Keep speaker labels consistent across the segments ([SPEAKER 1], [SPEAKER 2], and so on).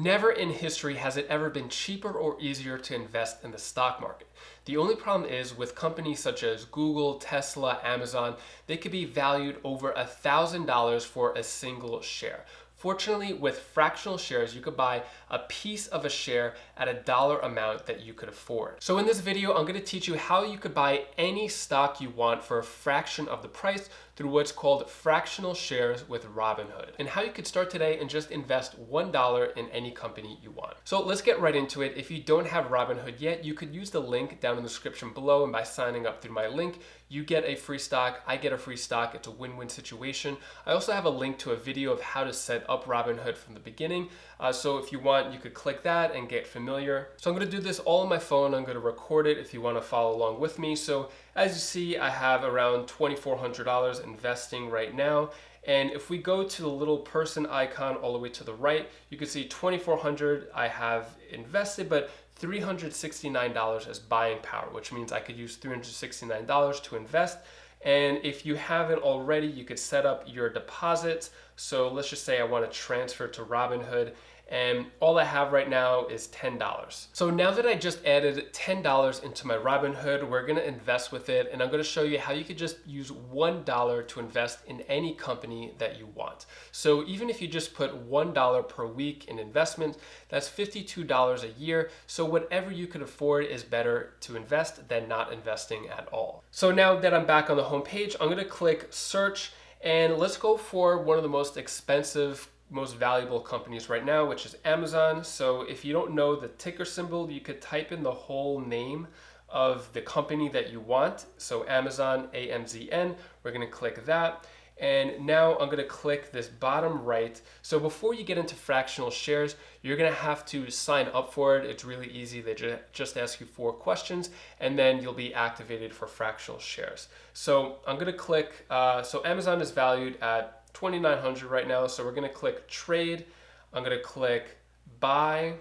[SPEAKER 1] Never in history has it ever been cheaper or easier to invest in the stock market. The only problem is with companies such as Google, Tesla, Amazon, they could be valued over $1,000 for a single share. Fortunately, with fractional shares, you could buy a piece of a share at a dollar amount that you could afford. So in this video, I'm going to teach you how you could buy any stock you want for a fraction of the price through what's called fractional shares with Robinhood, and how you could start today and just invest $1 in any company you want. So let's get right into it. If you don't have Robinhood yet, you could use the link down in the description below, and by signing up through my link, you get a free stock, I get a free stock. It's a win-win situation. I also have a link to a video of how to set up Robinhood from the beginning. So if you want, you could click that and get familiar. So I'm gonna do this all on my phone. I'm gonna record it if you wanna follow along with me. So as you see, I have around $2,400 investing right now. And if we go to the little person icon all the way to the right, you can see 2,400 I have invested, but $369 as buying power, which means I could use $369 to invest. And if you haven't already, you could set up your deposits. So let's just say I want to transfer to Robinhood, and all I have right now is $10. So now that I just added $10 into my Robinhood, we're going to invest with it, and I'm going to show you how you could just use $1 to invest in any company that you want. So even if you just put $1 per week in investment, that's $52 a year. So whatever you could afford is better to invest than not investing at all. So now that I'm back on the home page, I'm going to click search, and let's go for one of the most expensive, most valuable companies right now, which is Amazon. So if you don't know the ticker symbol, you could type in the whole name of the company that you want. So Amazon, AMZN, we're gonna click that. And now I'm gonna click this bottom right. So before you get into fractional shares, you're gonna have to sign up for it. It's really easy. They just ask you 4 questions, and then you'll be activated for fractional shares. So I'm gonna click, so Amazon is valued at $2,900 right now. So we're gonna click trade. I'm gonna click buy.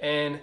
[SPEAKER 1] And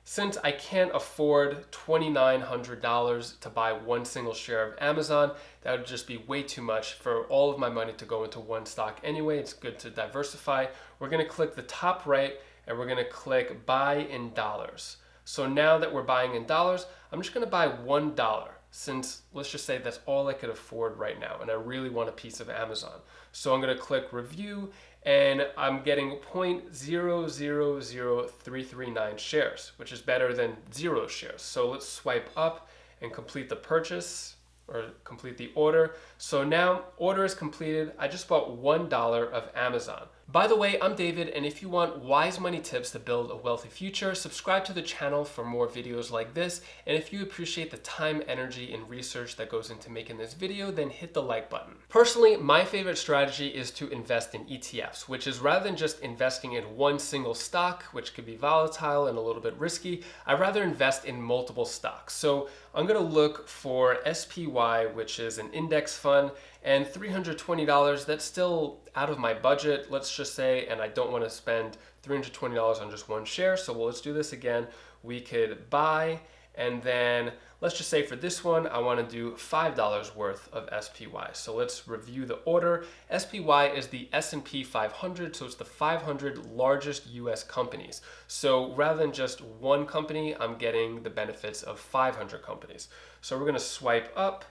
[SPEAKER 1] since I can't afford $2,900 to buy one single share of Amazon, that would just be way too much for all of my money to go into one stock anyway. It's good to diversify. We're gonna click the top right, and we're gonna click buy in dollars. So now that we're buying in dollars, I'm just gonna buy $1, since let's just say that's all I could afford right now, and I really want a piece of Amazon. So I'm gonna click review, and I'm getting 0.000339 shares, which is better than 0 shares. So let's swipe up and complete the purchase, or complete the order. So now order is completed. I just bought $1 of Amazon. By the way, I'm David, and if you want wise money tips to build a wealthy future, subscribe to the channel for more videos like this. And if you appreciate the time, energy, and research that goes into making this video, then hit the like button. Personally, my favorite strategy is to invest in ETFs, which is rather than just investing in one single stock, which could be volatile and a little bit risky, I'd rather invest in multiple stocks. So I'm gonna look for SPY, which is an index fund, and $320, that's still out of my budget, let's just say, and I don't want to spend $320 on just one share. So let's do this again. We could buy, and then let's just say for this one, I want to do $5 worth of SPY. So let's review the order. SPY is the S&P 500, so it's the 500 largest US companies. So rather than just one company, I'm getting the benefits of 500 companies. So we're going to swipe up.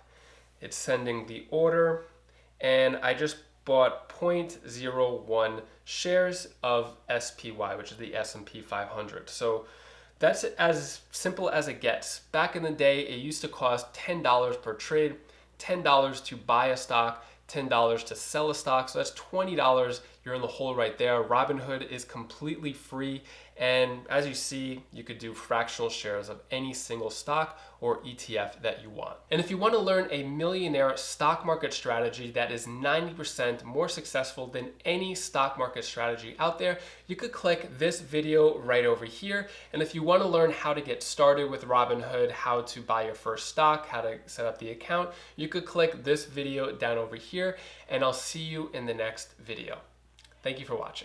[SPEAKER 1] It's sending the order, and I just bought 0.01 shares of SPY, which is the S&P 500. So that's as simple as it gets. Back in the day, it used to cost $10 per trade, $10 to buy a stock, $10 to sell a stock. So that's $20. You're in the hole right there. Robinhood is completely free. And as you see, you could do fractional shares of any single stock or ETF that you want. And if you want to learn a millionaire stock market strategy that is 90% more successful than any stock market strategy out there, you could click this video right over here. And if you want to learn how to get started with Robinhood, how to buy your first stock, how to set up the account, you could click this video down over here, and I'll see you in the next video. Thank you for watching.